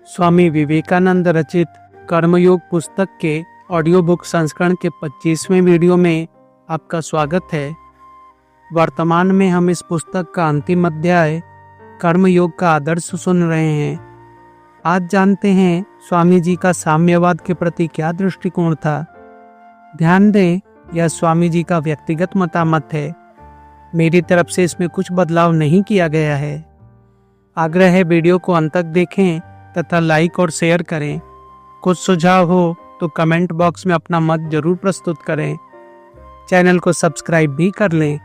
स्वामी विवेकानंद रचित कर्मयोग पुस्तक के ऑडियो बुक संस्करण के 25वें वीडियो में आपका स्वागत है। वर्तमान में हम इस पुस्तक का अंतिम अध्याय कर्मयोग का आदर्श सुन रहे हैं। आज जानते हैं स्वामी जी का साम्यवाद के प्रति क्या दृष्टिकोण था। ध्यान दें, यह स्वामी जी का व्यक्तिगत मतामत है। मेरी तरफ से इसमें कुछ बदलाव नहीं किया गया है। आग्रह है वीडियो को अंत तक देखें तथा लाइक और शेयर करें। कुछ सुझाव हो तो कमेंट बॉक्स में अपना मत जरूर प्रस्तुत करें। चैनल को सब्सक्राइब भी कर लें।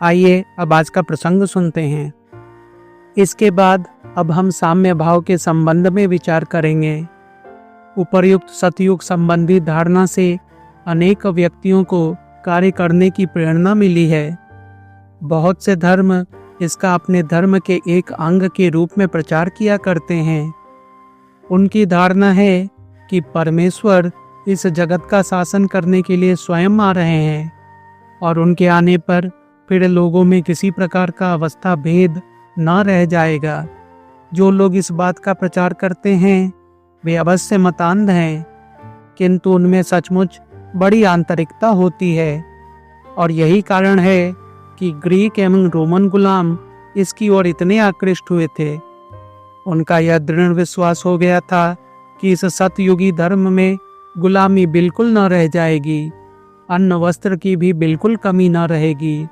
आइए अब आज का प्रसंग सुनते हैं। इसके बाद अब हम साम्य भाव के संबंध में विचार करेंगे। उपर्युक्त सतयुग संबंधी धारणा से अनेक व्यक्तियों को कार्य करने की प्रेरणा मिली है। बहुत से धर्म इसका अपने धर्म के एक अंग के रूप में प्रचार किया करते हैं। उनकी धारणा है कि परमेश्वर इस जगत का शासन करने के लिए स्वयं आ रहे हैं और उनके आने पर फिर लोगों में किसी प्रकार का अवस्था भेद न रह जाएगा। जो लोग इस बात का प्रचार करते हैं वे अवश्य मतांध हैं, किंतु उनमें सचमुच बड़ी आंतरिकता होती है और यही कारण है कि ग्रीक एवं रोमन गुलाम इसकी ओर इतने आकृष्ट हुए थे। उनका यह दृढ़ विश्वास हो गया था कि इस सतयुगी धर्म में गुलामी बिल्कुल न रह जाएगी, अन्न वस्त्र की भी बिल्कुल कमी न रहेगी।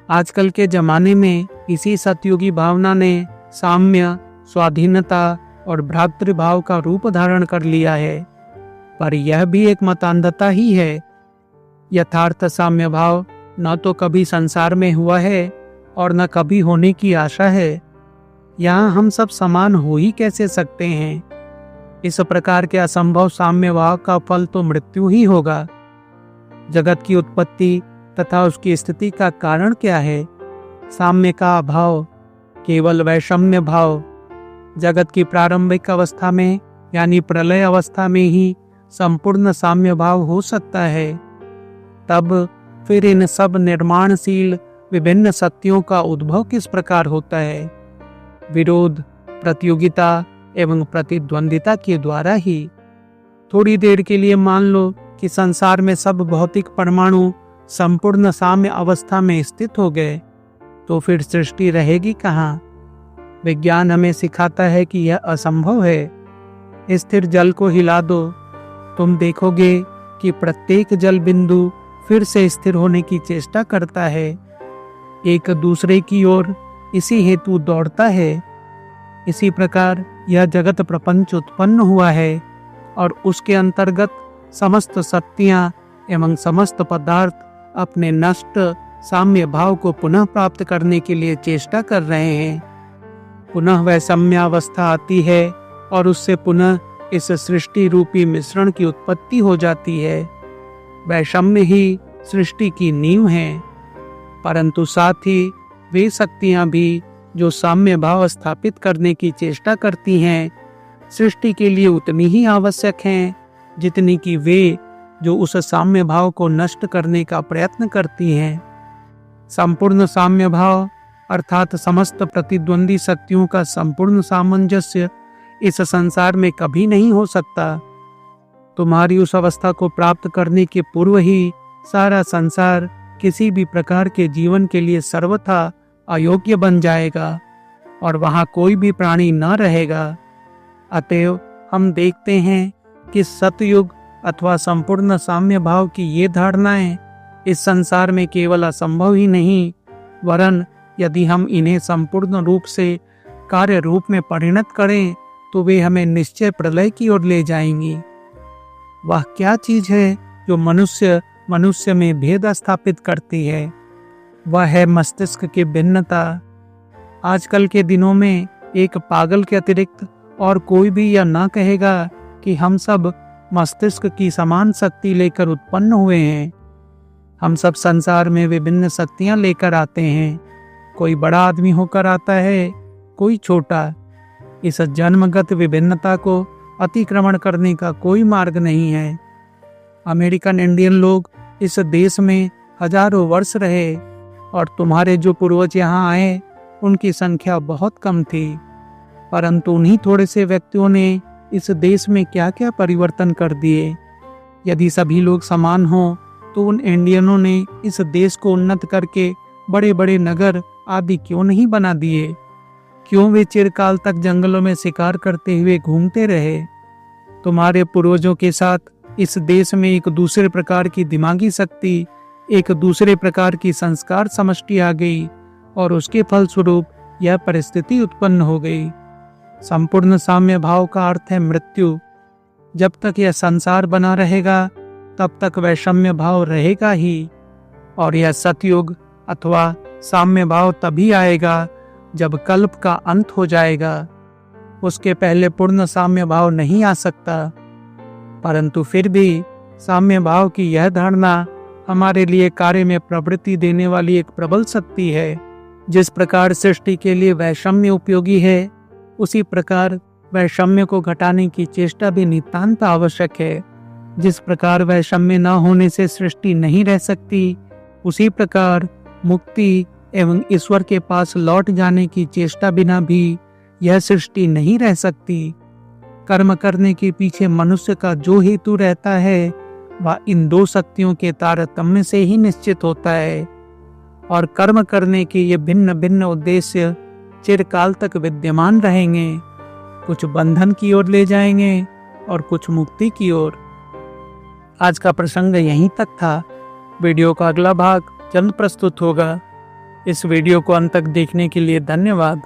आजकल के जमाने में इसी सतयुगी भावना ने साम्य, स्वाधीनता और भ्रातृभाव का रूप धारण कर लिया है, पर यह भी एक मतांधता ही है। यथार्थ साम्य भाव न तो कभी संसार में हुआ है और न कभी होने की आशा है। यहाँ हम सब समान हो ही कैसे सकते हैं। इस प्रकार के असंभव साम्य भाव का फल तो मृत्यु ही होगा। जगत की उत्पत्ति तथा उसकी स्थिति का कारण क्या है? साम्य का अभाव, केवल वैषम्य भाव। जगत की प्रारंभिक अवस्था में यानी प्रलय अवस्था में ही संपूर्ण साम्य भाव हो सकता है। तब फिर इन सब निर्माणशील विभिन्न सत्यों का उद्भव किस प्रकार होता है? विरोध, प्रतियोगिता एवं प्रतिद्वंदिता के द्वारा ही। थोड़ी देर के लिए मान लो कि संसार में सब भौतिक परमाणु संपूर्ण साम्य अवस्था में स्थित हो गए, तो फिर सृष्टि रहेगी कहाँ? विज्ञान हमें सिखाता है कि यह असंभव है। स्थिर जल को हिला दो, तुम देखोगे कि प्रत्येक जल बिंदु फिर से स्थिर होने की चेष्टा करता है, एक दूसरे की ओर इसी हेतु दौड़ता है। इसी प्रकार यह जगत प्रपंच उत्पन्न हुआ है और उसके अंतर्गत समस्त शक्तियां एवं समस्त पदार्थ अपने नष्ट साम्य भाव को पुनः प्राप्त करने के लिए चेष्टा कर रहे हैं। पुनः वह साम्यावस्था आती है और उससे पुनः इस सृष्टि रूपी मिश्रण की उत्पत्ति हो जाती है। वैषम्य ही सृष्टि की नींव है, परंतु साथ ही वे शक्तियां भी जो साम्य भाव स्थापित करने की चेष्टा करती हैं, सृष्टि के लिए उतनी ही आवश्यक हैं जितनी कि वे जो उस साम्य भाव को नष्ट करने का प्रयत्न करती हैं। संपूर्ण साम्य भाव अर्थात समस्त प्रतिद्वंदी शक्तियों का संपूर्ण सामंजस्य इस संसार में कभी नहीं हो सकता। तुम्हारी उस अवस्था को प्राप्त करने के पूर्व ही सारा संसार किसी भी प्रकार के जीवन के लिए सर्वथा अयोग्य बन जाएगा और वहां कोई भी प्राणी न रहेगा। अतएव हम देखते हैं कि सतयुग अथवा संपूर्ण साम्य भाव की ये धारणाएं इस संसार में केवल असंभव ही नहीं, वरन यदि हम इन्हें संपूर्ण रूप से कार्य रूप में परिणत करें तो वे हमें निश्चय प्रलय की ओर ले जाएंगी। वह क्या चीज है जो मनुष्य में भेद स्थापित करती है? वह है मस्तिष्क की भिन्नता। आजकल के दिनों में एक पागल के अतिरिक्त और कोई भी यह ना कहेगा कि हम सब मस्तिष्क की समान शक्ति लेकर उत्पन्न हुए हैं। हम सब संसार में विभिन्न शक्तियां लेकर आते हैं। कोई बड़ा आदमी होकर आता है, कोई छोटा। इस जन्मगत विभिन्नता को अतिक्रमण करने का कोई मार्ग नहीं है। अमेरिकन इंडियन लोग इस देश में हजारों वर्ष रहे और तुम्हारे जो पूर्वज यहाँ आए उनकी संख्या बहुत कम थी। परंतु उन्हीं थोड़े से व्यक्तियों ने इस देश में क्या क्या परिवर्तन कर दिए। यदि सभी लोग समान हों तो उन इंडियनों ने इस देश को उन्नत करके बड़े बड़े नगर आदि क्यों नहीं बना दिए? क्यों वे चिरकाल तक जंगलों में शिकार करते हुए घूमते रहे? तुम्हारे पूर्वजों के साथ इस देश में एक दूसरे प्रकार की दिमागी शक्ति, एक दूसरे प्रकार की संस्कार समष्टि आ गई और उसके फलस्वरूप यह परिस्थिति उत्पन्न हो गई। संपूर्ण साम्य भाव का अर्थ है मृत्यु। जब तक यह संसार बना रहेगा तब तक वैषम्य भाव रहेगा ही, और यह सतयुग अथवा साम्य भाव तभी आएगा जब कल्प का अंत हो जाएगा। उसके पहले पूर्ण साम्य भाव नहीं आ सकता। परंतु फिर भी साम्य भाव की यह धारणा हमारे लिए कार्य में प्रवृत्ति देने वाली एक प्रबल शक्ति है। जिस प्रकार सृष्टि के लिए वैषम्य उपयोगी है, उसी प्रकार वैषम्य को घटाने की चेष्टा भी नितांत आवश्यक है। जिस प्रकार वैषम्य न होने से सृष्टि नहीं रह सकती, उसी प्रकार मुक्ति एवं ईश्वर के पास लौट जाने की चेष्टा बिना भी यह सृष्टि नहीं रह सकती। कर्म करने के पीछे मनुष्य का जो हेतु रहता है वह इन दो शक्तियों के तारतम्य से ही निश्चित होता है, और कर्म करने के ये भिन्न भिन्न उद्देश्य चिरकाल तक विद्यमान रहेंगे। कुछ बंधन की ओर ले जाएंगे और कुछ मुक्ति की ओर। आज का प्रसंग यहीं तक था। वीडियो का अगला भाग जल्द प्रस्तुत होगा। इस वीडियो को अंत तक देखने के लिए धन्यवाद।